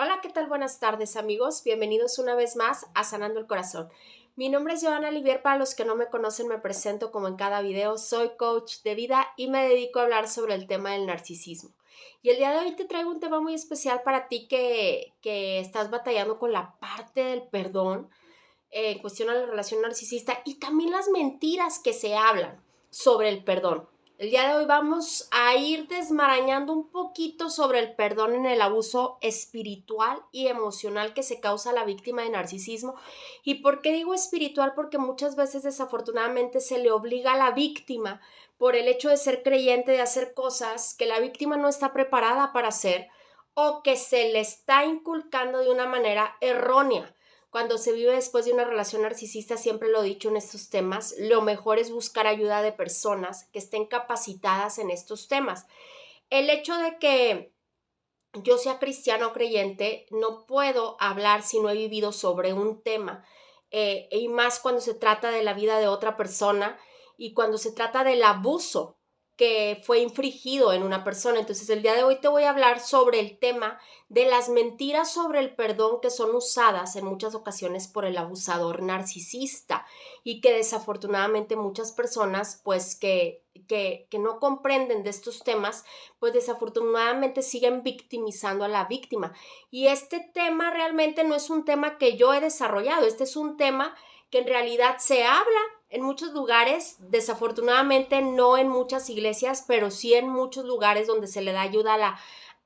Hola, ¿qué tal? Buenas tardes, amigos. Bienvenidos una vez más a Sanando el Corazón. Mi nombre es Joana Olivier. Para los que no me conocen, me presento como en cada video. Soy coach de vida y me dedico a hablar sobre el tema del narcisismo. Y el día de hoy te traigo un tema muy especial para ti que estás batallando con la parte del perdón en cuestión a la relación narcisista y también las mentiras que se hablan sobre el perdón. El día de hoy vamos a ir desmarañando un poquito sobre el perdón en el abuso espiritual y emocional que se causa a la víctima de narcisismo. ¿Y por qué digo espiritual? Porque muchas veces desafortunadamente se le obliga a la víctima por el hecho de ser creyente, de hacer cosas que la víctima no está preparada para hacer o que se le está inculcando de una manera errónea. Cuando se vive después de una relación narcisista, siempre lo he dicho en estos temas, lo mejor es buscar ayuda de personas que estén capacitadas en estos temas. El hecho de que yo sea cristiano o creyente, no puedo hablar si no he vivido sobre un tema, y más cuando se trata de la vida de otra persona y cuando se trata del abuso que fue infringido en una persona. Entonces, el día de hoy te voy a hablar sobre el tema de las mentiras sobre el perdón que son usadas en muchas ocasiones por el abusador narcisista y que desafortunadamente muchas personas, pues que no comprenden de estos temas, pues desafortunadamente siguen victimizando a la víctima. Y este tema realmente no es un tema que yo he desarrollado, este es un tema que en realidad se habla en muchos lugares, desafortunadamente no en muchas iglesias, pero sí en muchos lugares donde se le da ayuda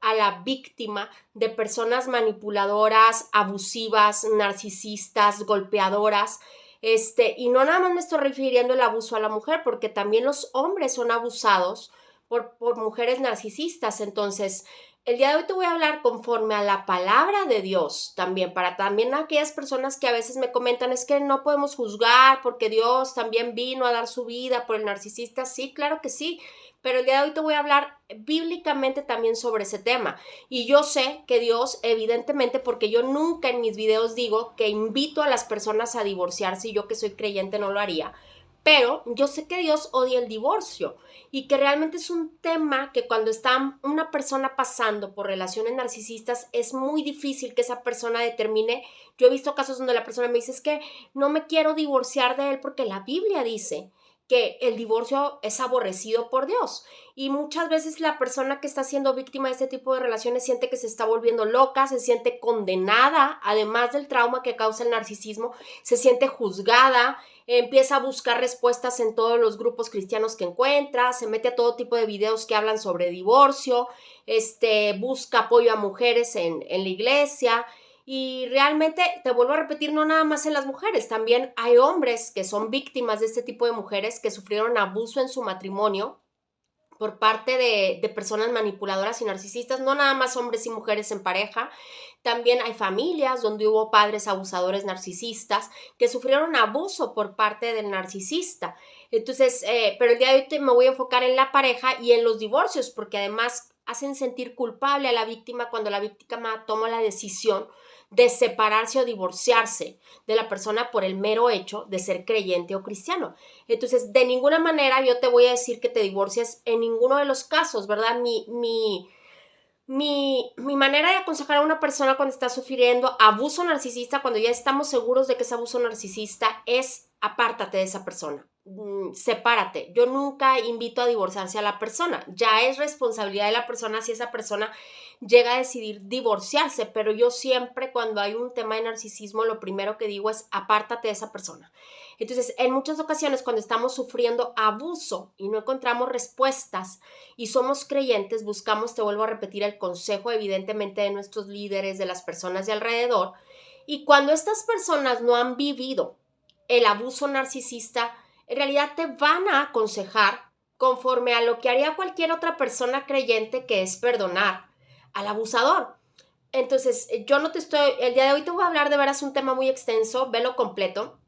a la víctima de personas manipuladoras, abusivas, narcisistas, golpeadoras. Y no nada más me estoy refiriendo al abuso a la mujer, porque también los hombres son abusados por mujeres narcisistas. Entonces, el día de hoy te voy a hablar conforme a la palabra de Dios también, para también aquellas personas que a veces me comentan, es que no podemos juzgar porque Dios también vino a dar su vida por el narcisista. Sí, claro que sí, pero el día de hoy te voy a hablar bíblicamente también sobre ese tema. Y yo sé que Dios, evidentemente, porque yo nunca en mis videos digo que invito a las personas a divorciarse, y yo que soy creyente no lo haría, pero yo sé que Dios odia el divorcio y que realmente es un tema que cuando está una persona pasando por relaciones narcisistas es muy difícil que esa persona determine. Yo he visto casos donde la persona me dice, es que no me quiero divorciar de él porque la Biblia dice que el divorcio es aborrecido por Dios. Y muchas veces la persona que está siendo víctima de este tipo de relaciones siente que se está volviendo loca, se siente condenada, además del trauma que causa el narcisismo, se siente juzgada, empieza a buscar respuestas en todos los grupos cristianos que encuentra, se mete a todo tipo de videos que hablan sobre divorcio, busca apoyo a mujeres en la iglesia. Y realmente, te vuelvo a repetir, no nada más en las mujeres, también hay hombres que son víctimas de este tipo de mujeres que sufrieron abuso en su matrimonio por parte de personas manipuladoras y narcisistas, no nada más hombres y mujeres en pareja, también hay familias donde hubo padres abusadores narcisistas que sufrieron abuso por parte del narcisista. Entonces, pero el día de hoy me voy a enfocar en la pareja y en los divorcios, porque además hacen sentir culpable a la víctima cuando la víctima toma la decisión de separarse o divorciarse de la persona por el mero hecho de ser creyente o cristiano. Entonces, de ninguna manera yo te voy a decir que te divorcies en ninguno de los casos, ¿verdad? Mi manera de aconsejar a una persona cuando está sufriendo abuso narcisista, cuando ya estamos seguros de que es abuso narcisista, es apártate de esa persona, sepárate. Yo nunca invito a divorciarse a la persona, ya es responsabilidad de la persona si esa persona llega a decidir divorciarse, pero yo siempre cuando hay un tema de narcisismo, lo primero que digo es apártate de esa persona. Entonces, en muchas ocasiones cuando estamos sufriendo abuso y no encontramos respuestas y somos creyentes, buscamos, te vuelvo a repetir, el consejo evidentemente de nuestros líderes, de las personas de alrededor. Y cuando estas personas no han vivido el abuso narcisista, en realidad te van a aconsejar conforme a lo que haría cualquier otra persona creyente, que es perdonar al abusador. Entonces, yo no te estoy, el día de hoy te voy a hablar de veras un tema muy extenso, velo completo,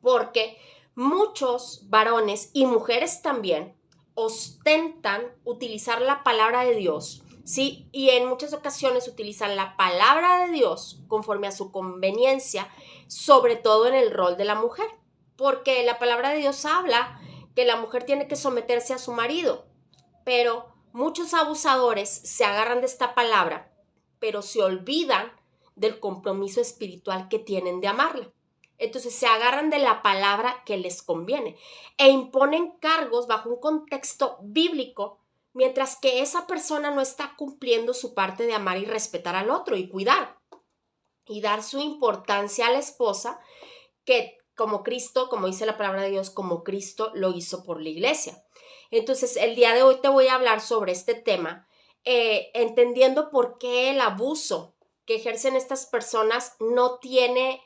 porque muchos varones y mujeres también ostentan utilizar la palabra de Dios, ¿sí? Y en muchas ocasiones utilizan la palabra de Dios conforme a su conveniencia, sobre todo en el rol de la mujer, porque la palabra de Dios habla que la mujer tiene que someterse a su marido, pero muchos abusadores se agarran de esta palabra pero se olvidan del compromiso espiritual que tienen de amarla. Entonces se agarran de la palabra que les conviene e imponen cargos bajo un contexto bíblico, mientras que esa persona no está cumpliendo su parte de amar y respetar al otro y cuidar y dar su importancia a la esposa, que como Cristo, como dice la palabra de Dios, como Cristo lo hizo por la iglesia. Entonces, el día de hoy te voy a hablar sobre este tema, entendiendo por qué el abuso que ejercen estas personas no tiene,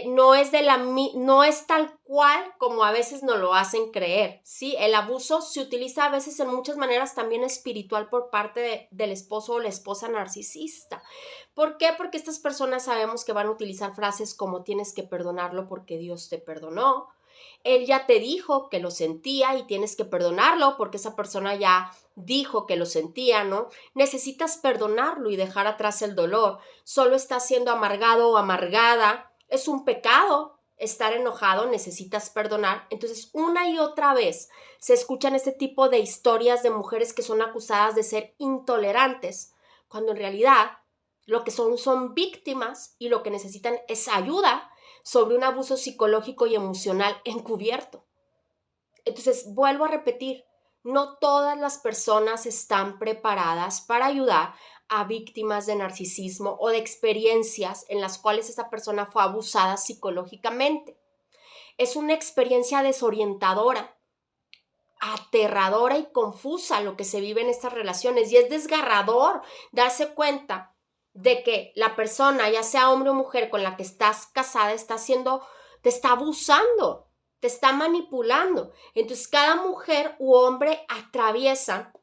no es tal cual como a veces nos lo hacen creer, ¿sí? El abuso se utiliza a veces en muchas maneras también espiritual por parte del esposo o la esposa narcisista. ¿Por qué? Porque estas personas sabemos que van a utilizar frases como tienes que perdonarlo porque Dios te perdonó. Él ya te dijo que lo sentía y tienes que perdonarlo porque esa persona ya dijo que lo sentía, ¿no? Necesitas perdonarlo y dejar atrás el dolor. Solo estás siendo amargado o amargada. Es un pecado estar enojado, necesitas perdonar. Entonces, una y otra vez se escuchan este tipo de historias de mujeres que son acusadas de ser intolerantes, cuando en realidad lo que son víctimas y lo que necesitan es ayuda sobre un abuso psicológico y emocional encubierto. Entonces, vuelvo a repetir, no todas las personas están preparadas para ayudar a víctimas de narcisismo o de experiencias en las cuales esa persona fue abusada psicológicamente. Es una experiencia desorientadora, aterradora y confusa lo que se vive en estas relaciones, y es desgarrador darse cuenta de que la persona, ya sea hombre o mujer con la que estás casada, te está abusando, te está manipulando. Entonces cada mujer u hombre atraviesa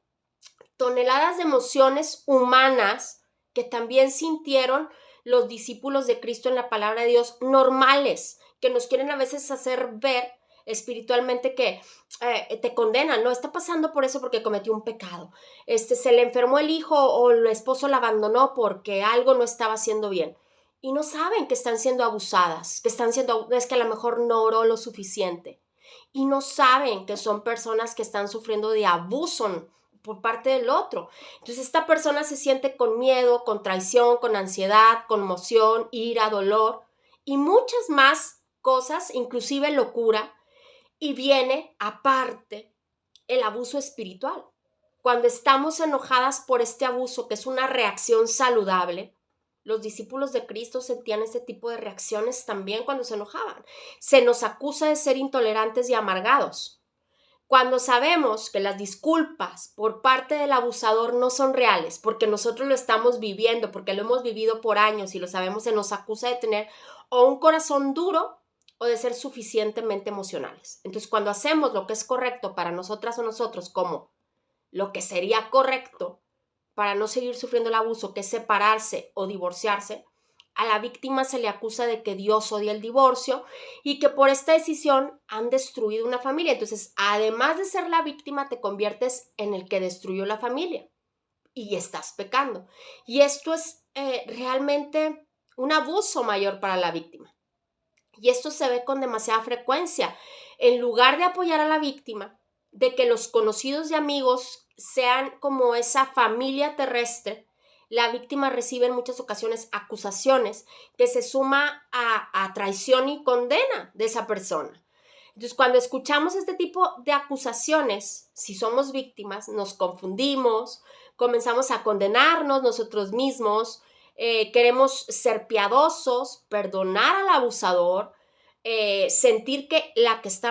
toneladas de emociones humanas que también sintieron los discípulos de Cristo en la palabra de Dios, normales, que nos quieren a veces hacer ver espiritualmente que te condenan, no está pasando por eso porque cometió un pecado, se le enfermó el hijo o el esposo la abandonó porque algo no estaba haciendo bien, y no saben que están siendo abusadas, es que a lo mejor no oró lo suficiente, y no saben que son personas que están sufriendo de abuso por parte del otro. Entonces esta persona se siente con miedo, con traición, con ansiedad, conmoción, ira, dolor y muchas más cosas, inclusive locura, y viene aparte el abuso espiritual. Cuando estamos enojadas por este abuso, que es una reacción saludable, los discípulos de Cristo sentían este tipo de reacciones también cuando se enojaban. Se nos acusa de ser intolerantes y amargados. Cuando sabemos que las disculpas por parte del abusador no son reales, porque nosotros lo estamos viviendo, porque lo hemos vivido por años y lo sabemos, se nos acusa de tener o un corazón duro o de ser suficientemente emocionales. Entonces, cuando hacemos lo que es correcto para nosotras o nosotros, como lo que sería correcto para no seguir sufriendo el abuso, que es separarse o divorciarse, a la víctima se le acusa de que Dios odia el divorcio y que por esta decisión han destruido una familia. Entonces, además de ser la víctima, te conviertes en el que destruyó la familia y estás pecando. Y esto es realmente un abuso mayor para la víctima. Y esto se ve con demasiada frecuencia. En lugar de apoyar a la víctima, de que los conocidos y amigos sean como esa familia terrestre, la víctima recibe en muchas ocasiones acusaciones que se suma a traición y condena de esa persona. Entonces, cuando escuchamos este tipo de acusaciones, si somos víctimas, nos confundimos, comenzamos a condenarnos nosotros mismos, queremos ser piadosos, perdonar al abusador, sentir que la que está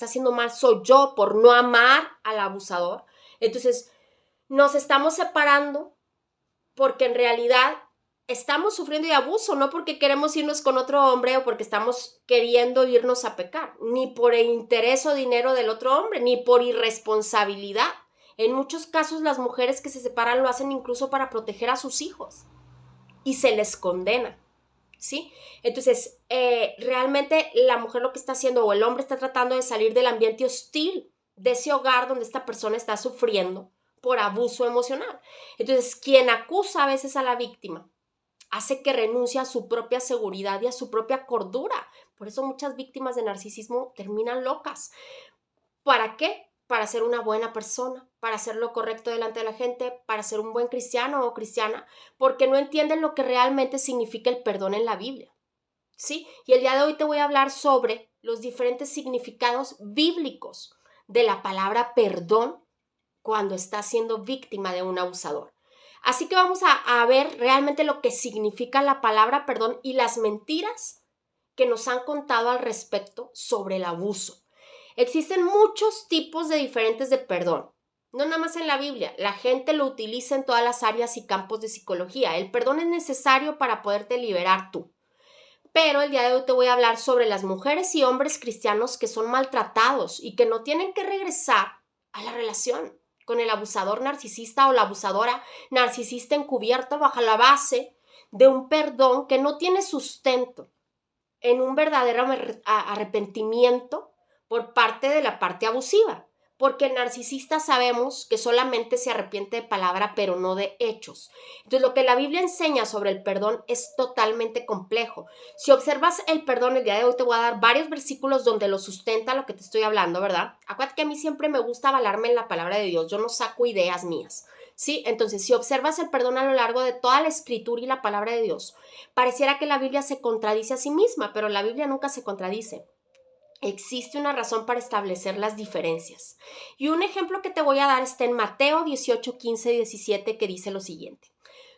haciendo mal soy yo por no amar al abusador. Entonces, nos estamos separando porque en realidad estamos sufriendo de abuso, no porque queremos irnos con otro hombre o porque estamos queriendo irnos a pecar, ni por el interés o dinero del otro hombre, ni por irresponsabilidad. En muchos casos las mujeres que se separan lo hacen incluso para proteger a sus hijos y se les condena, ¿sí? Entonces, realmente la mujer lo que está haciendo o el hombre está tratando de salir del ambiente hostil de ese hogar donde esta persona está sufriendo por abuso emocional. Entonces, quien acusa a veces a la víctima hace que renuncie a su propia seguridad y a su propia cordura. Por eso muchas víctimas de narcisismo terminan locas. ¿Para qué? para ser una buena persona, para hacer lo correcto delante de la gente, para ser un buen cristiano o cristiana, porque no entienden lo que realmente significa el perdón en la Biblia, ¿sí? Y el día de hoy te voy a hablar sobre los diferentes significados bíblicos de la palabra perdón cuando estás siendo víctima de un abusador. Así que vamos a ver realmente lo que significa la palabra perdón y las mentiras que nos han contado al respecto sobre el abuso. Existen muchos tipos de diferentes de perdón. No nada más en la Biblia, la gente lo utiliza en todas las áreas y campos de psicología. El perdón es necesario para poderte liberar tú. Pero el día de hoy te voy a hablar sobre las mujeres y hombres cristianos que son maltratados y que no tienen que regresar a la relación con el abusador narcisista o la abusadora narcisista encubierta bajo la base de un perdón que no tiene sustento en un verdadero arrepentimiento por parte de la parte abusiva, porque el narcisista sabemos que solamente se arrepiente de palabra, pero no de hechos. Entonces, lo que la Biblia enseña sobre el perdón es totalmente complejo. Si observas el perdón, el día de hoy te voy a dar varios versículos donde lo sustenta lo que te estoy hablando, ¿verdad? Acuérdate que a mí siempre me gusta avalarme en la palabra de Dios, yo no saco ideas mías, ¿sí? Entonces, si observas el perdón a lo largo de toda la escritura y la palabra de Dios, pareciera que la Biblia se contradice a sí misma, pero la Biblia nunca se contradice. Existe una razón para establecer las diferencias. Y un ejemplo que te voy a dar está en Mateo 18, 15 y 17, que dice lo siguiente.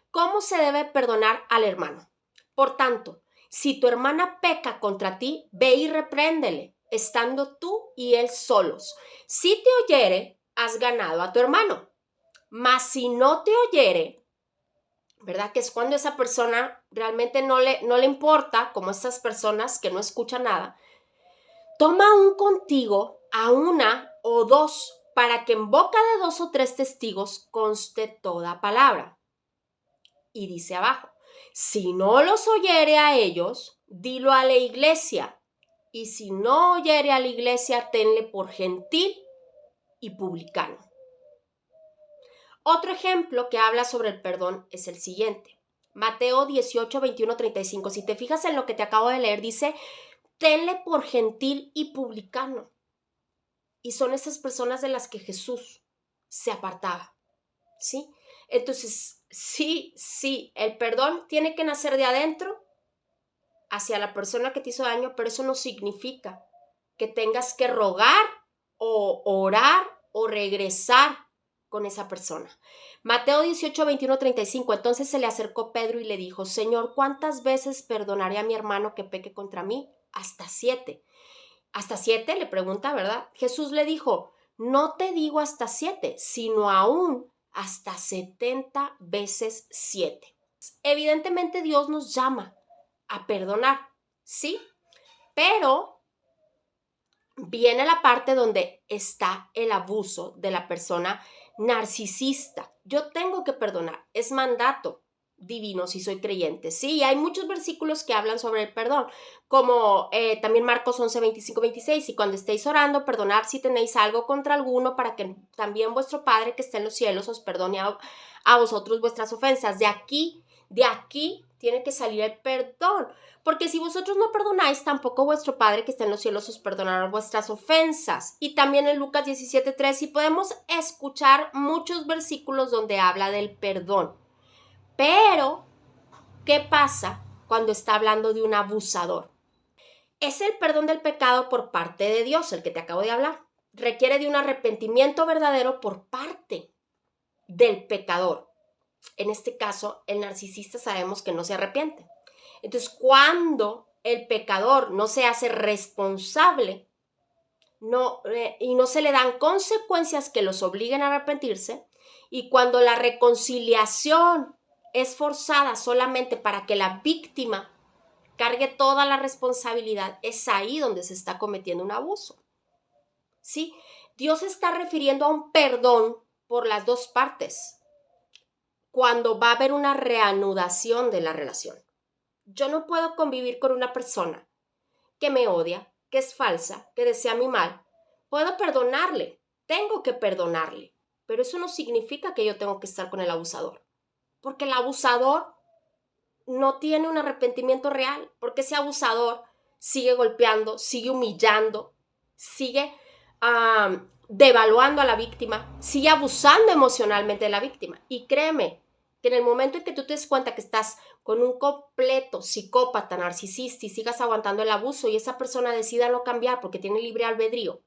¿Cómo se debe perdonar al hermano? Por tanto, si tu hermana peca contra ti, ve y repréndele, estando tú y él solos. Si te oyere, has ganado a tu hermano. Mas si no te oyere, ¿verdad? Que es cuando esa persona realmente no le importa, como estas personas que no escuchan nada. Toma un contigo a una o dos, para que en boca de 2 o 3 testigos conste toda palabra. Y dice abajo, si no los oyere a ellos, dilo a la iglesia. Y si no oyere a la iglesia, tenle por gentil y publicano. Otro ejemplo que habla sobre el perdón es el siguiente. Mateo 18, 21, 35. Si te fijas en lo que te acabo de leer, dice, tenle por gentil y publicano. Y son esas personas de las que Jesús se apartaba, ¿sí? Entonces, sí, el perdón tiene que nacer de adentro hacia la persona que te hizo daño, pero eso no significa que tengas que rogar o orar o regresar con esa persona. Mateo 18, 21, 35. Entonces se le acercó Pedro y le dijo, Señor, ¿cuántas veces perdonaré a mi hermano que peque contra mí? Hasta 7. ¿Hasta 7? Le pregunta, ¿verdad? Jesús le dijo, no te digo hasta 7, sino aún hasta 70 veces 7. Evidentemente Dios nos llama a perdonar, ¿sí? Pero viene la parte donde está el abuso de la persona narcisista. Yo tengo que perdonar, es mandato divino si soy creyente, sí, hay muchos versículos que hablan sobre el perdón, como también Marcos 11, 25, 26, y cuando estéis orando, perdonad si tenéis algo contra alguno, para que también vuestro Padre que está en los cielos os perdone a vosotros vuestras ofensas. De aquí tiene que salir el perdón, porque si vosotros no perdonáis, tampoco vuestro Padre que está en los cielos os perdonará vuestras ofensas. Y también en Lucas 17:3, y podemos escuchar muchos versículos donde habla del perdón. Pero, ¿qué pasa cuando está hablando de un abusador? Es el perdón del pecado por parte de Dios, el que te acabo de hablar. Requiere de un arrepentimiento verdadero por parte del pecador. En este caso, el narcisista sabemos que no se arrepiente. Entonces, cuando el pecador no se hace responsable y no se le dan consecuencias que los obliguen a arrepentirse, y cuando la reconciliación es forzada solamente para que la víctima cargue toda la responsabilidad, es ahí donde se está cometiendo un abuso, ¿sí? Dios se está refiriendo a un perdón por las dos partes cuando va a haber una reanudación de la relación. Yo no puedo convivir con una persona que me odia, que es falsa, que desea mi mal. Puedo perdonarle, tengo que perdonarle, pero eso no significa que yo tengo que estar con el abusador, porque el abusador no tiene un arrepentimiento real, porque ese abusador sigue golpeando, sigue humillando, sigue devaluando a la víctima, sigue abusando emocionalmente de la víctima. Y créeme que en el momento en que tú te des cuenta que estás con un completo psicópata, narcisista y sigas aguantando el abuso y esa persona decida no cambiar porque tiene libre albedrío,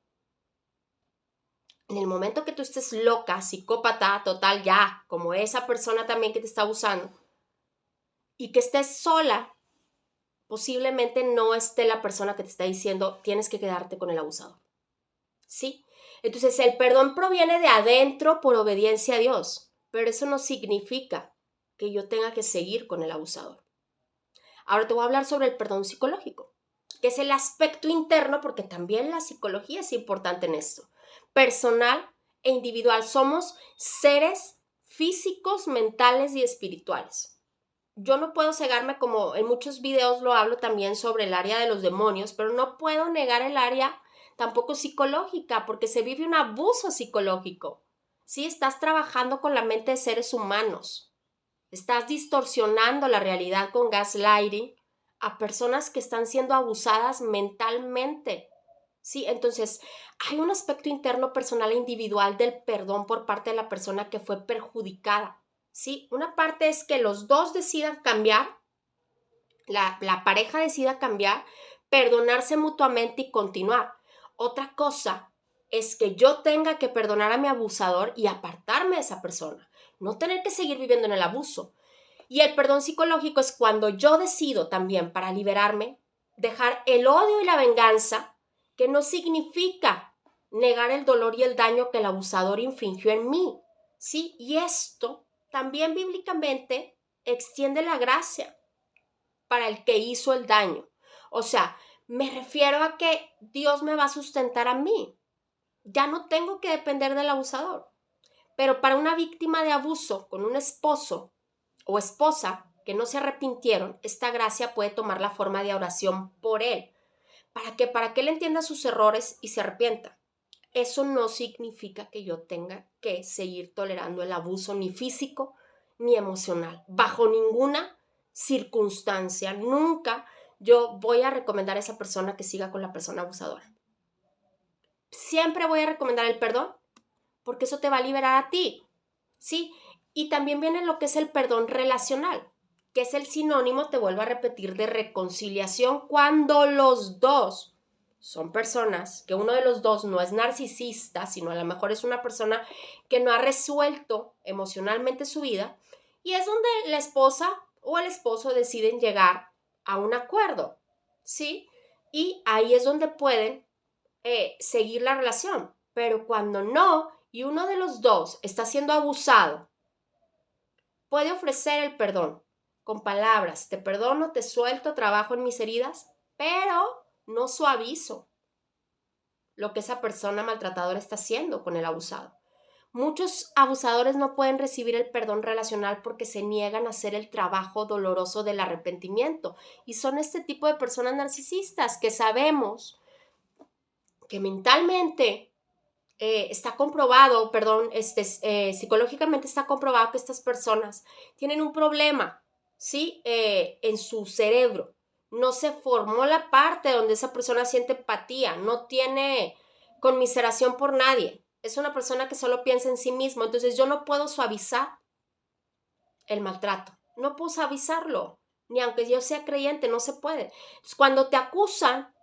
en el momento que tú estés loca, psicópata, total, ya, como esa persona también que te está abusando, y que estés sola, posiblemente no esté la persona que te está diciendo tienes que quedarte con el abusador. ¿Sí? Entonces el perdón proviene de adentro por obediencia a Dios, pero eso no significa que yo tenga que seguir con el abusador. Ahora te voy a hablar sobre el perdón psicológico, que es el aspecto interno, porque también la psicología es importante en esto. Personal e individual. Somos seres físicos, mentales y espirituales. Yo no puedo cegarme, como en muchos videos lo hablo también sobre el área de los demonios, pero no puedo negar el área tampoco psicológica, porque se vive un abuso psicológico. Sí, estás trabajando con la mente de seres humanos. Estás distorsionando la realidad con gaslighting a personas que están siendo abusadas mentalmente. Sí, entonces hay un aspecto interno, personal e individual del perdón por parte de la persona que fue perjudicada. Sí, una parte es que los dos decidan cambiar, la pareja decida cambiar, perdonarse mutuamente y continuar. Otra cosa es que yo tenga que perdonar a mi abusador y apartarme de esa persona, no tener que seguir viviendo en el abuso. Y el perdón psicológico es cuando yo decido también, para liberarme, dejar el odio y la venganza, que no significa negar el dolor y el daño que el abusador infringió en mí. ¿Sí? Y esto también bíblicamente extiende la gracia para el que hizo el daño. O sea, me refiero a que Dios me va a sustentar a mí. Ya no tengo que depender del abusador. Pero para una víctima de abuso con un esposo o esposa que no se arrepintieron, esta gracia puede tomar la forma de oración por él. Para que él entienda sus errores y se arrepienta. Eso no significa que yo tenga que seguir tolerando el abuso ni físico ni emocional. Bajo ninguna circunstancia, nunca yo voy a recomendar a esa persona que siga con la persona abusadora. Siempre voy a recomendar el perdón, porque eso te va a liberar a ti, ¿sí? Y también viene lo que es el perdón relacional, que es el sinónimo, te vuelvo a repetir, de reconciliación cuando los dos son personas, que uno de los dos no es narcisista, sino a lo mejor es una persona que no ha resuelto emocionalmente su vida, y es donde la esposa o el esposo deciden llegar a un acuerdo, ¿sí? Y ahí es donde pueden seguir la relación. Pero cuando no, y uno de los dos está siendo abusado, puede ofrecer el perdón con palabras: te perdono, te suelto, trabajo en mis heridas, pero no suavizo lo que esa persona maltratadora está haciendo con el abusado. Muchos abusadores no pueden recibir el perdón relacional porque se niegan a hacer el trabajo doloroso del arrepentimiento. Y son este tipo de personas narcisistas que sabemos que mentalmente está comprobado, psicológicamente está comprobado que estas personas tienen un problema, ¿sí? En su cerebro. No se formó la parte donde esa persona siente empatía, no tiene conmiseración por nadie. Es una persona que solo piensa en sí mismo. Entonces yo no puedo suavizar el maltrato. No puedo suavizarlo. Ni aunque yo sea creyente, no se puede. Entonces, cuando te acusan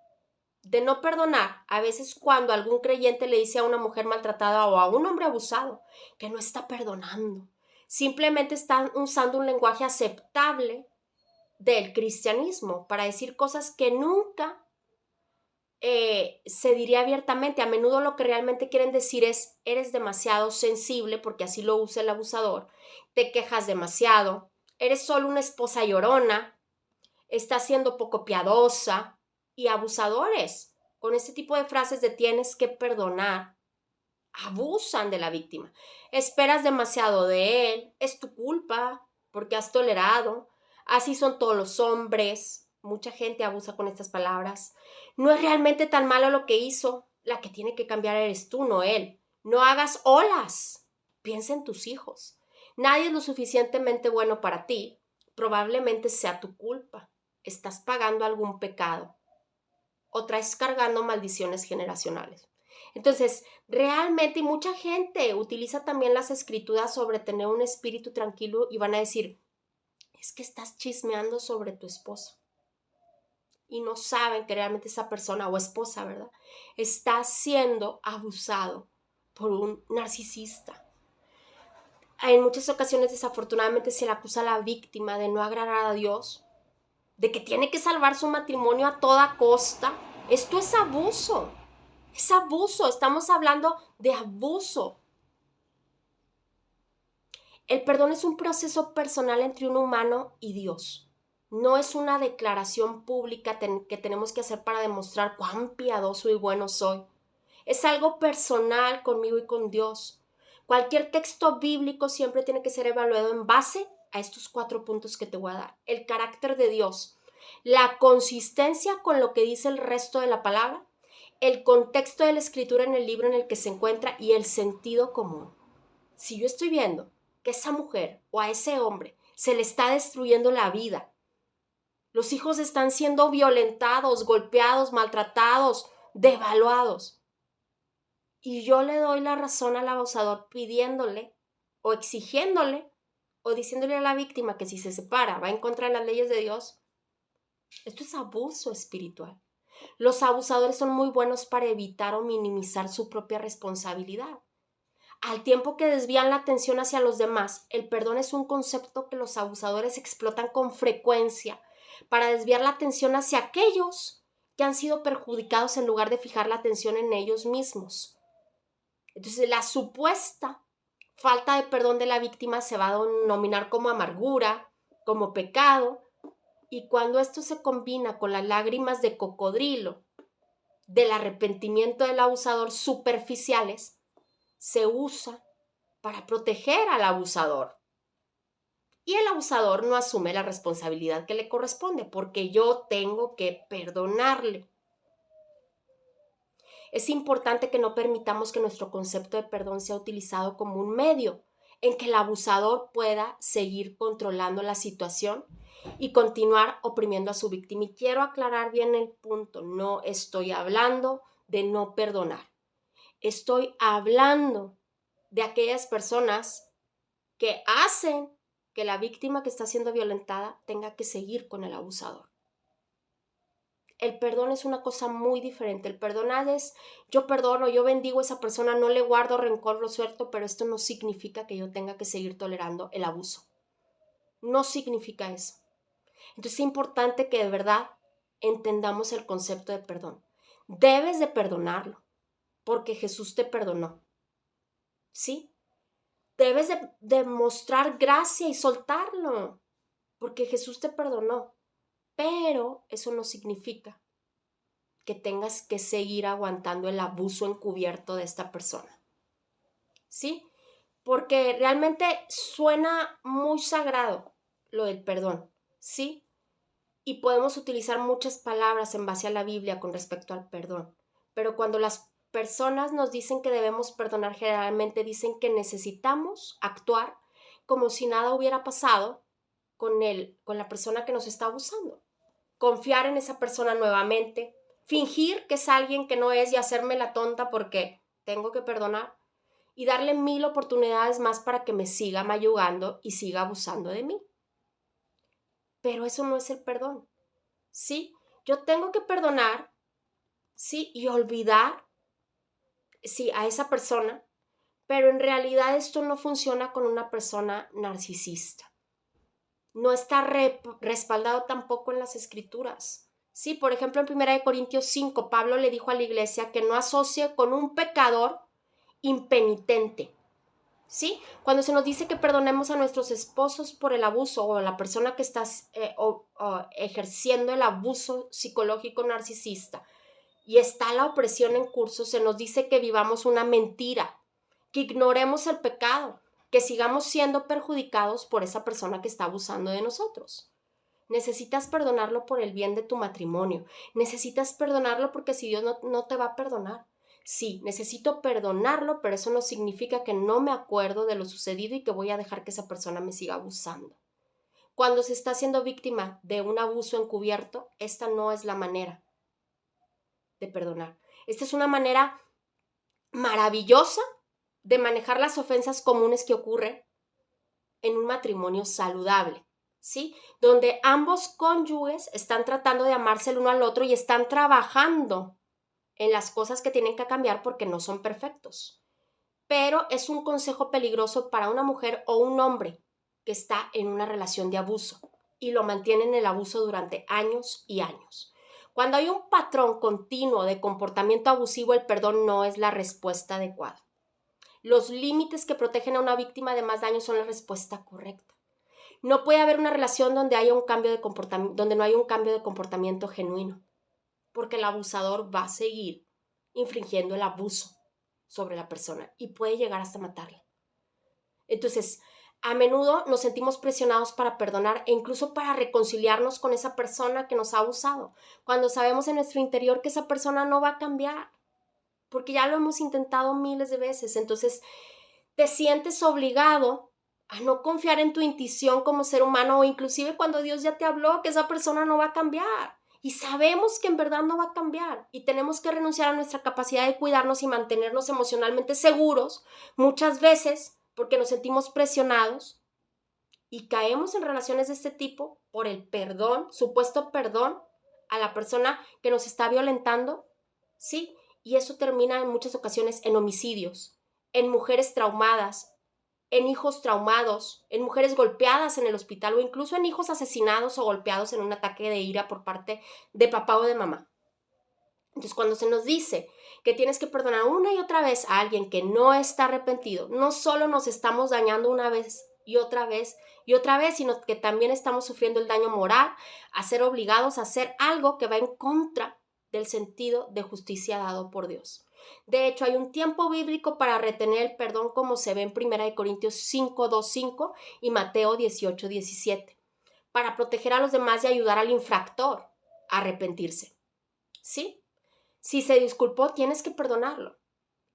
de no perdonar, a veces cuando algún creyente le dice a una mujer maltratada o a un hombre abusado que no está perdonando, simplemente están usando un lenguaje aceptable del cristianismo para decir cosas que nunca se diría abiertamente. A menudo lo que realmente quieren decir es: eres demasiado sensible, porque así lo usa el abusador, te quejas demasiado, eres solo una esposa llorona, estás siendo poco piadosa. Y abusadores con este tipo de frases de tienes que perdonar abusan de la víctima. Esperas demasiado de él, es tu culpa porque has tolerado, así son todos los hombres. Mucha gente abusa con estas palabras. No es realmente tan malo lo que hizo, la que tiene que cambiar eres tú, no él. No hagas olas, piensa en tus hijos. Nadie es lo suficientemente bueno para ti, probablemente sea tu culpa. Estás pagando algún pecado o traes cargando maldiciones generacionales. Entonces, realmente, y mucha gente utiliza también las escrituras sobre tener un espíritu tranquilo y van a decir, es que estás chismeando sobre tu esposo. Y no saben que realmente esa persona o esposa, ¿verdad?, está siendo abusado por un narcisista. En muchas ocasiones, desafortunadamente, se le acusa a la víctima de no agradar a Dios, de que tiene que salvar su matrimonio a toda costa. Esto es abuso. Es abuso. Estamos hablando de abuso. El perdón es un proceso personal entre un humano y Dios. No es una declaración pública que tenemos que hacer para demostrar cuán piadoso y bueno soy. Es algo personal conmigo y con Dios. Cualquier texto bíblico siempre tiene que ser evaluado en base a estos 4 puntos que te voy a dar. El carácter de Dios, la consistencia con lo que dice el resto de la palabra, el contexto de la escritura en el libro en el que se encuentra y el sentido común. Si yo estoy viendo que a esa mujer o a ese hombre se le está destruyendo la vida, los hijos están siendo violentados, golpeados, maltratados, devaluados, y yo le doy la razón al abusador pidiéndole o exigiéndole o diciéndole a la víctima que si se separa va en contra de las leyes de Dios, esto es abuso espiritual. Los abusadores son muy buenos para evitar o minimizar su propia responsabilidad. Al tiempo que desvían la atención hacia los demás, el perdón es un concepto que los abusadores explotan con frecuencia para desviar la atención hacia aquellos que han sido perjudicados en lugar de fijar la atención en ellos mismos. Entonces, la supuesta falta de perdón de la víctima se va a denominar como amargura, como pecado, y cuando esto se combina con las lágrimas de cocodrilo del arrepentimiento del abusador superficiales, se usa para proteger al abusador. Y el abusador no asume la responsabilidad que le corresponde porque yo tengo que perdonarle. Es importante que no permitamos que nuestro concepto de perdón sea utilizado como un medio en que el abusador pueda seguir controlando la situación y continuar oprimiendo a su víctima. Y quiero aclarar bien el punto, no estoy hablando de no perdonar. Estoy hablando de aquellas personas que hacen que la víctima que está siendo violentada tenga que seguir con el abusador. El perdón es una cosa muy diferente. El perdonar es, yo perdono, yo bendigo a esa persona, no le guardo rencor, lo suelto, pero esto no significa que yo tenga que seguir tolerando el abuso. No significa eso. Entonces es importante que de verdad entendamos el concepto de perdón. Debes de perdonarlo, porque Jesús te perdonó. ¿Sí? Debes de mostrar gracia y soltarlo, porque Jesús te perdonó. Pero eso no significa que tengas que seguir aguantando el abuso encubierto de esta persona. ¿Sí? Porque realmente suena muy sagrado lo del perdón, ¿sí? Y podemos utilizar muchas palabras en base a la Biblia con respecto al perdón. Pero cuando las personas nos dicen que debemos perdonar, generalmente dicen que necesitamos actuar como si nada hubiera pasado con la persona que nos está abusando. Confiar en esa persona nuevamente, fingir que es alguien que no es y hacerme la tonta porque tengo que perdonar y darle 1000 oportunidades más para que me siga mayugando y siga abusando de mí. Pero eso no es el perdón, ¿sí? Yo tengo que perdonar, ¿sí? Y olvidar, sí, a esa persona, pero en realidad esto no funciona con una persona narcisista. No está respaldado tampoco en las escrituras. Sí, por ejemplo, en 1 Corintios 5, Pablo le dijo a la iglesia que no asocie con un pecador impenitente. ¿Sí? Cuando se nos dice que perdonemos a nuestros esposos por el abuso o a la persona que está ejerciendo el abuso psicológico narcisista y está la opresión en curso, se nos dice que vivamos una mentira, que ignoremos el pecado, que sigamos siendo perjudicados por esa persona que está abusando de nosotros. Necesitas perdonarlo por el bien de tu matrimonio. Necesitas perdonarlo porque si Dios no te va a perdonar. Sí, necesito perdonarlo, pero eso no significa que no me acuerdo de lo sucedido y que voy a dejar que esa persona me siga abusando. Cuando se está siendo víctima de un abuso encubierto, esta no es la manera de perdonar. Esta es una manera maravillosa de manejar las ofensas comunes que ocurren en un matrimonio saludable, ¿sí? Donde ambos cónyuges están tratando de amarse el uno al otro y están trabajando en las cosas que tienen que cambiar porque no son perfectos. Pero es un consejo peligroso para una mujer o un hombre que está en una relación de abuso y lo mantiene en el abuso durante años y años. Cuando hay un patrón continuo de comportamiento abusivo, el perdón no es la respuesta adecuada. Los límites que protegen a una víctima de más daño son la respuesta correcta. No puede haber una relación donde haya un cambio de comportamiento, donde no haya un cambio de comportamiento genuino, porque el abusador va a seguir infringiendo el abuso sobre la persona y puede llegar hasta matarla. Entonces, a menudo nos sentimos presionados para perdonar e incluso para reconciliarnos con esa persona que nos ha abusado, cuando sabemos en nuestro interior que esa persona no va a cambiar, porque ya lo hemos intentado miles de veces. Entonces, te sientes obligado a no confiar en tu intuición como ser humano o inclusive cuando Dios ya te habló que esa persona no va a cambiar. Y sabemos que en verdad no va a cambiar y tenemos que renunciar a nuestra capacidad de cuidarnos y mantenernos emocionalmente seguros muchas veces porque nos sentimos presionados y caemos en relaciones de este tipo por el perdón, supuesto perdón a la persona que nos está violentando, ¿sí? Y eso termina en muchas ocasiones en homicidios, en mujeres traumadas, en hijos traumados, en mujeres golpeadas en el hospital o incluso en hijos asesinados o golpeados en un ataque de ira por parte de papá o de mamá. Entonces, cuando se nos dice que tienes que perdonar una y otra vez a alguien que no está arrepentido, no solo nos estamos dañando una vez y otra vez y otra vez, sino que también estamos sufriendo el daño moral a ser obligados a hacer algo que va en contra del sentido de justicia dado por Dios. De hecho, hay un tiempo bíblico para retener el perdón como se ve en 1 Corintios 5, 2, 5 y Mateo 18, 17, para proteger a los demás y ayudar al infractor a arrepentirse. ¿Sí? Si se disculpó, tienes que perdonarlo.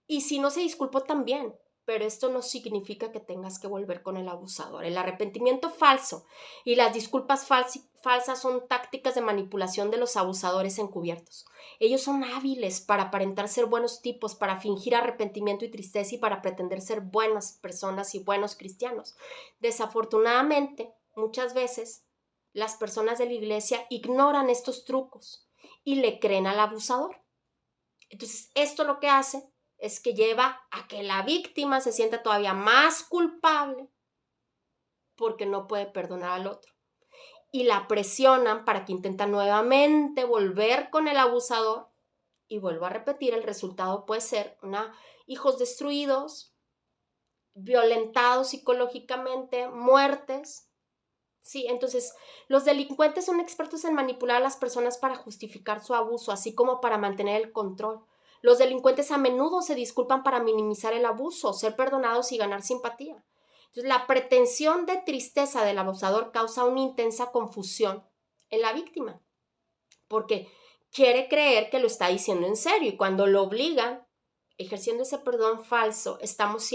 Y si no se disculpó, también. Pero esto no significa que tengas que volver con el abusador. El arrepentimiento falso y las disculpas falsas son tácticas de manipulación de los abusadores encubiertos. Ellos son hábiles para aparentar ser buenos tipos, para fingir arrepentimiento y tristeza y para pretender ser buenas personas y buenos cristianos. Desafortunadamente, muchas veces, las personas de la iglesia ignoran estos trucos y le creen al abusador. Entonces, esto lo que hace es que lleva a que la víctima se sienta todavía más culpable porque no puede perdonar al otro. Y la presionan para que intente nuevamente volver con el abusador. Y vuelvo a repetir, el resultado puede ser hijos destruidos, violentados psicológicamente, muertes. Sí, entonces los delincuentes son expertos en manipular a las personas para justificar su abuso, así como para mantener el control. Los delincuentes a menudo se disculpan para minimizar el abuso, ser perdonados y ganar simpatía. Entonces, la pretensión de tristeza del abusador causa una intensa confusión en la víctima, porque quiere creer que lo está diciendo en serio y cuando lo obligan, ejerciendo ese perdón falso, estamos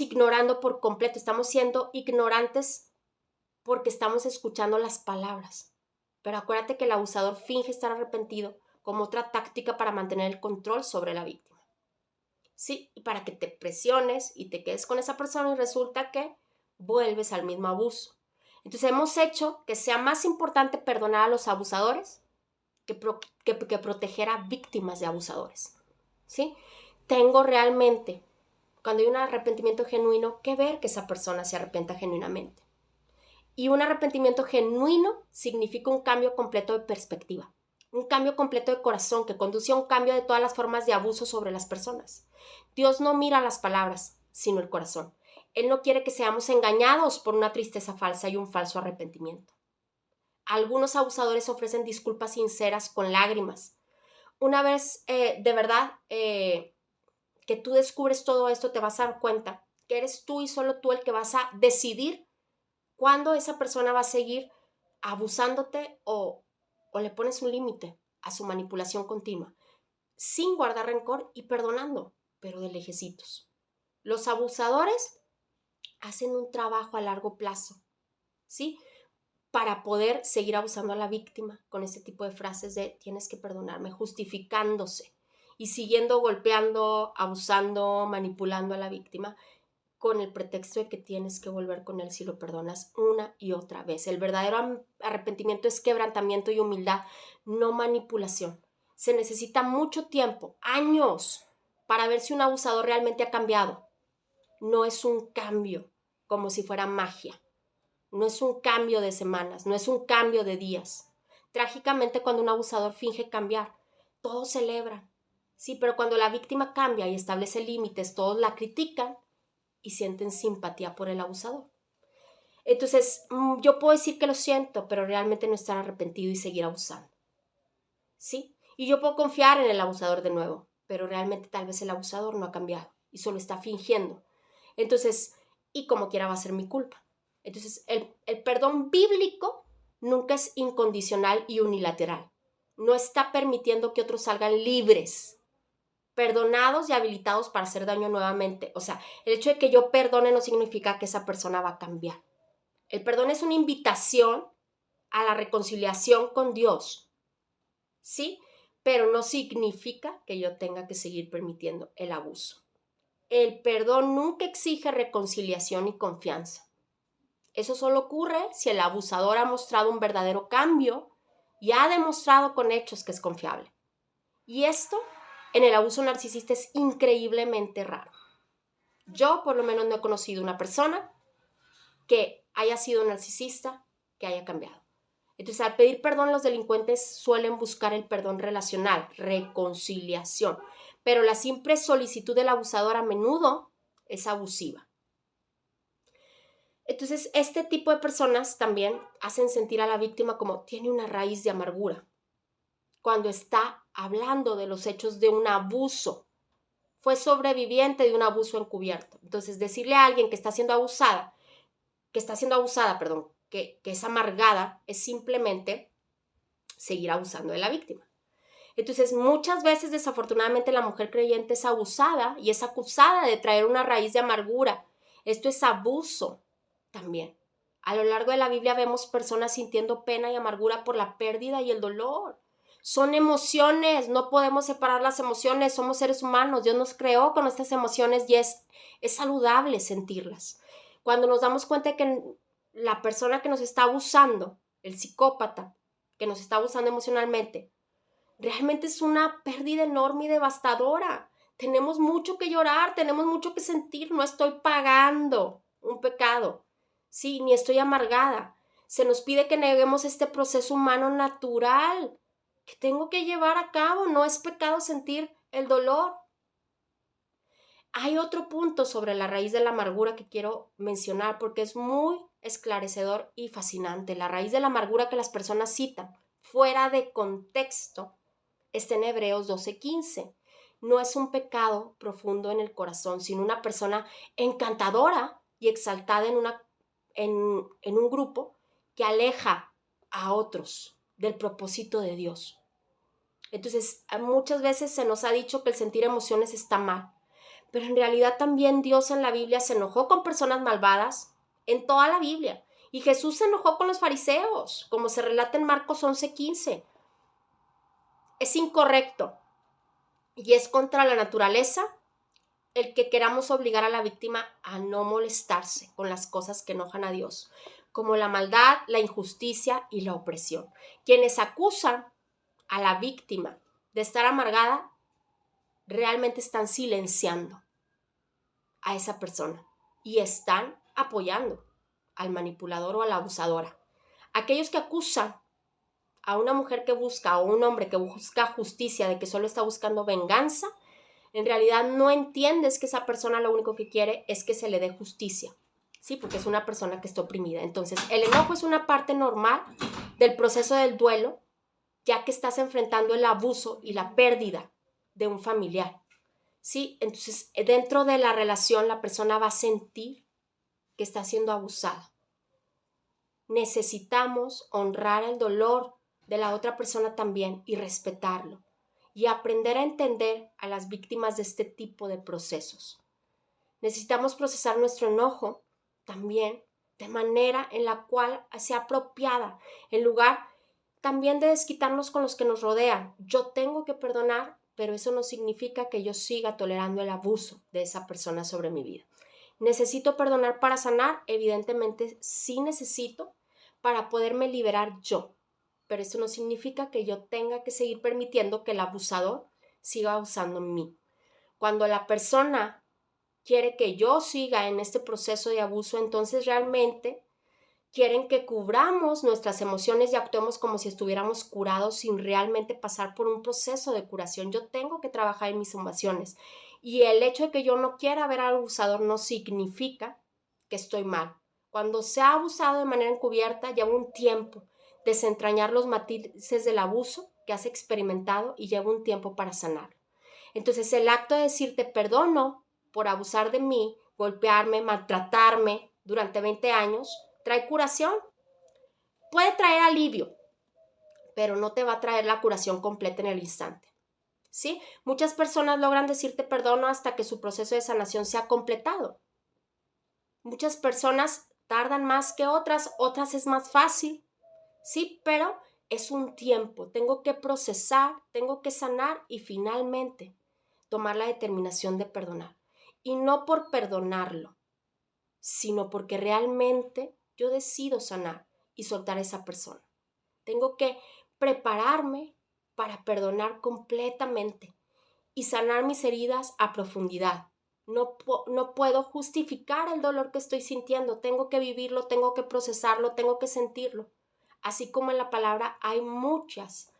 ignorando por completo, estamos siendo ignorantes porque estamos escuchando las palabras. Pero acuérdate que el abusador finge estar arrepentido como otra táctica para mantener el control sobre la víctima. Sí, y para que te presiones y te quedes con esa persona y resulta que vuelves al mismo abuso. Entonces hemos hecho que sea más importante perdonar a los abusadores que proteger a víctimas de abusadores. ¿Sí? Tengo realmente, cuando hay un arrepentimiento genuino, que ver que esa persona se arrepienta genuinamente. Y un arrepentimiento genuino significa un cambio completo de perspectiva, un cambio completo de corazón que conduce a un cambio de todas las formas de abuso sobre las personas. Dios no mira las palabras, sino el corazón. Él no quiere que seamos engañados por una tristeza falsa y un falso arrepentimiento. Algunos abusadores ofrecen disculpas sinceras con lágrimas. Una vez, de verdad, que tú descubres todo esto, te vas a dar cuenta que eres tú y solo tú el que vas a decidir cuándo esa persona va a seguir abusándote o le pones un límite a su manipulación continua, sin guardar rencor y perdonando, pero de lejecitos. Los abusadores hacen un trabajo a largo plazo, ¿sí? Para poder seguir abusando a la víctima con ese tipo de frases de tienes que perdonarme, justificándose y siguiendo golpeando, abusando, manipulando a la víctima con el pretexto de que tienes que volver con él si lo perdonas una y otra vez. El verdadero arrepentimiento es quebrantamiento y humildad, no manipulación. Se necesita mucho tiempo, años, para ver si un abusador realmente ha cambiado. No es un cambio como si fuera magia. No es un cambio de semanas, no es un cambio de días. Trágicamente, cuando un abusador finge cambiar, todos celebran. Sí, pero cuando la víctima cambia y establece límites, todos la critican y sienten simpatía por el abusador. Entonces, yo puedo decir que lo siento, pero realmente no estar arrepentido y seguir abusando. ¿Sí? Y yo puedo confiar en el abusador de nuevo, pero realmente tal vez el abusador no ha cambiado y solo está fingiendo. Entonces, y como quiera va a ser mi culpa. Entonces, el perdón bíblico nunca es incondicional y unilateral. No está permitiendo que otros salgan libres, perdonados y habilitados para hacer daño nuevamente. O sea, el hecho de que yo perdone no significa que esa persona va a cambiar. El perdón es una invitación a la reconciliación con Dios, ¿sí? Pero no significa que yo tenga que seguir permitiendo el abuso. El perdón nunca exige reconciliación y confianza. Eso solo ocurre si el abusador ha mostrado un verdadero cambio y ha demostrado con hechos que es confiable. Y esto en el abuso narcisista es increíblemente raro. Yo por lo menos no he conocido una persona que haya sido narcisista, que haya cambiado. Entonces, al pedir perdón, los delincuentes suelen buscar el perdón relacional, reconciliación, pero la simple solicitud del abusador a menudo es abusiva. Entonces, este tipo de personas también hacen sentir a la víctima como tiene una raíz de amargura, cuando está hablando de los hechos de un abuso. Fue sobreviviente de un abuso encubierto. Entonces, decirle a alguien que está siendo abusada, que es amargada, es simplemente seguir abusando de la víctima. Entonces, muchas veces, desafortunadamente, la mujer creyente es abusada y es acusada de traer una raíz de amargura. Esto es abuso también. A lo largo de la Biblia vemos personas sintiendo pena y amargura por la pérdida y el dolor. Son emociones, no podemos separar las emociones, somos seres humanos, Dios nos creó con estas emociones y es saludable sentirlas. Cuando nos damos cuenta de que la persona que nos está abusando, el psicópata que nos está abusando emocionalmente, realmente es una pérdida enorme y devastadora. Tenemos mucho que llorar, tenemos mucho que sentir, no estoy pagando un pecado, sí, ni estoy amargada. Se nos pide que neguemos este proceso humano natural que tengo que llevar a cabo, no es pecado sentir el dolor. Hay otro punto sobre la raíz de la amargura que quiero mencionar porque es muy esclarecedor y fascinante. La raíz de la amargura que las personas citan fuera de contexto está en Hebreos 12:15. No es un pecado profundo en el corazón, sino una persona encantadora y exaltada en un grupo que aleja a otros del propósito de Dios. Entonces, muchas veces se nos ha dicho que el sentir emociones está mal, pero en realidad también Dios en la Biblia se enojó con personas malvadas, en toda la Biblia. Y Jesús se enojó con los fariseos, como se relata en Marcos 11:15. Es incorrecto y es contra la naturaleza el que queramos obligar a la víctima a no molestarse con las cosas que enojan a Dios, como la maldad, la injusticia y la opresión. Quienes acusan a la víctima de estar amargada realmente están silenciando a esa persona y están apoyando al manipulador o a la abusadora. Aquellos que acusan a una mujer que busca o un hombre que busca justicia de que solo está buscando venganza, en realidad no entiendes que esa persona lo único que quiere es que se le dé justicia, ¿sí? Porque es una persona que está oprimida. Entonces, el enojo es una parte normal del proceso del duelo, ya que estás enfrentando el abuso y la pérdida de un familiar, ¿sí? Entonces, dentro de la relación, la persona va a sentir que está siendo abusada. Necesitamos honrar el dolor de la otra persona también y respetarlo y aprender a entender a las víctimas de este tipo de procesos. Necesitamos procesar nuestro enojo también de manera en la cual sea apropiada, en lugar también de desquitarnos con los que nos rodean. Yo tengo que perdonar pero eso no significa que yo siga tolerando el abuso de esa persona sobre mi vida. ¿Necesito perdonar para sanar? Evidentemente sí necesito para poderme liberar yo, pero eso no significa que yo tenga que seguir permitiendo que el abusador siga abusando en mí. Cuando la persona quiere que yo siga en este proceso de abuso, entonces realmente quieren que cubramos nuestras emociones y actuemos como si estuviéramos curados sin realmente pasar por un proceso de curación. Yo tengo que trabajar en mis emociones. Y el hecho de que yo no quiera ver al abusador no significa que estoy mal. Cuando se ha abusado de manera encubierta, lleva un tiempo desentrañar los matices del abuso que has experimentado y lleva un tiempo para sanar. Entonces, el acto de decirte perdono por abusar de mí, golpearme, maltratarme durante 20 años, trae curación. Puede traer alivio, pero no te va a traer la curación completa en el instante. ¿Sí? Muchas personas logran decirte perdono hasta que su proceso de sanación se ha completado. Muchas personas tardan más que otras es más fácil. Sí, pero es un tiempo. Tengo que procesar, tengo que sanar y finalmente tomar la determinación de perdonar. Y no por perdonarlo, sino porque realmente yo decido sanar y soltar a esa persona. Tengo que prepararme para perdonar completamente y sanar mis heridas a profundidad. No puedo justificar el dolor que estoy sintiendo. Tengo que vivirlo, tengo que procesarlo, tengo que sentirlo. Así como en la palabra hay muchas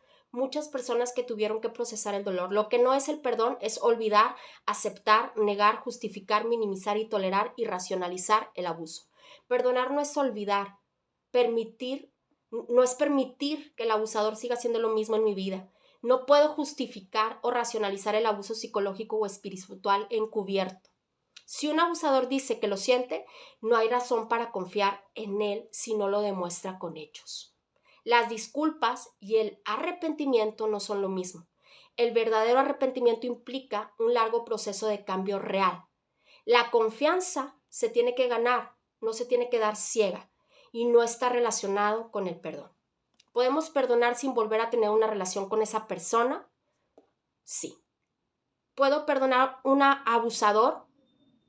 personas que tuvieron que procesar el dolor. Lo que no es el perdón es olvidar, aceptar, negar, justificar, minimizar y tolerar y racionalizar el abuso. Perdonar no es olvidar, no es permitir que el abusador siga haciendo lo mismo en mi vida. No puedo justificar o racionalizar el abuso psicológico o espiritual encubierto. Si un abusador dice que lo siente, no hay razón para confiar en él si no lo demuestra con hechos. Las disculpas y el arrepentimiento no son lo mismo. El verdadero arrepentimiento implica un largo proceso de cambio real. La confianza se tiene que ganar, no se tiene que dar ciega y no está relacionado con el perdón. ¿Podemos perdonar sin volver a tener una relación con esa persona? Sí. ¿Puedo perdonar a un abusador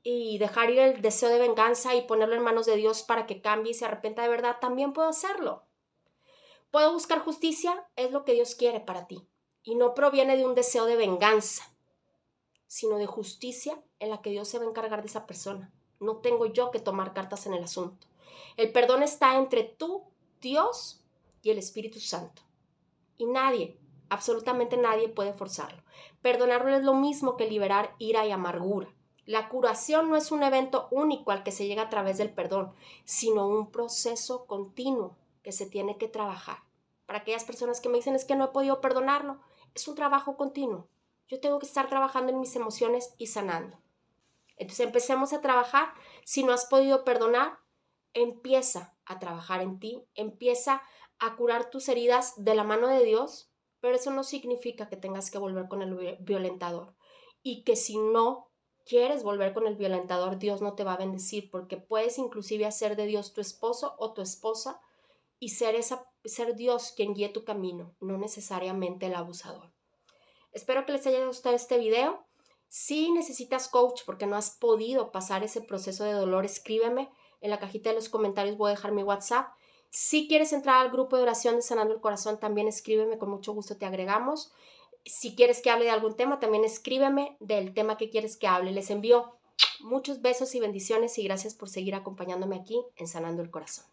y dejar ir el deseo de venganza y ponerlo en manos de Dios para que cambie y se arrepienta de verdad? También puedo hacerlo. ¿Puedo buscar justicia? Es lo que Dios quiere para ti. Y no proviene de un deseo de venganza, sino de justicia en la que Dios se va a encargar de esa persona. No tengo yo que tomar cartas en el asunto. El perdón está entre tú, Dios y el Espíritu Santo. Y nadie, absolutamente nadie puede forzarlo. Perdonarlo es lo mismo que liberar ira y amargura. La curación no es un evento único al que se llega a través del perdón, sino un proceso continuo que se tiene que trabajar. Para aquellas personas que me dicen es que no he podido perdonarlo, es un trabajo continuo. Yo tengo que estar trabajando en mis emociones y sanando. Entonces empecemos a trabajar. Si no has podido perdonar, empieza a trabajar en ti, empieza a curar tus heridas de la mano de Dios, pero eso no significa que tengas que volver con el violentador y que si no quieres volver con el violentador, Dios no te va a bendecir, porque puedes inclusive hacer de Dios tu esposo o tu esposa y ser Dios quien guíe tu camino, no necesariamente el abusador. Espero que les haya gustado este video. Si necesitas coach porque no has podido pasar ese proceso de dolor, escríbeme. En la cajita de los comentarios voy a dejar mi WhatsApp. Si quieres entrar al grupo de oración de Sanando el Corazón, también escríbeme, con mucho gusto te agregamos. Si quieres que hable de algún tema, también escríbeme del tema que quieres que hable. Les envío muchos besos y bendiciones y gracias por seguir acompañándome aquí en Sanando el Corazón.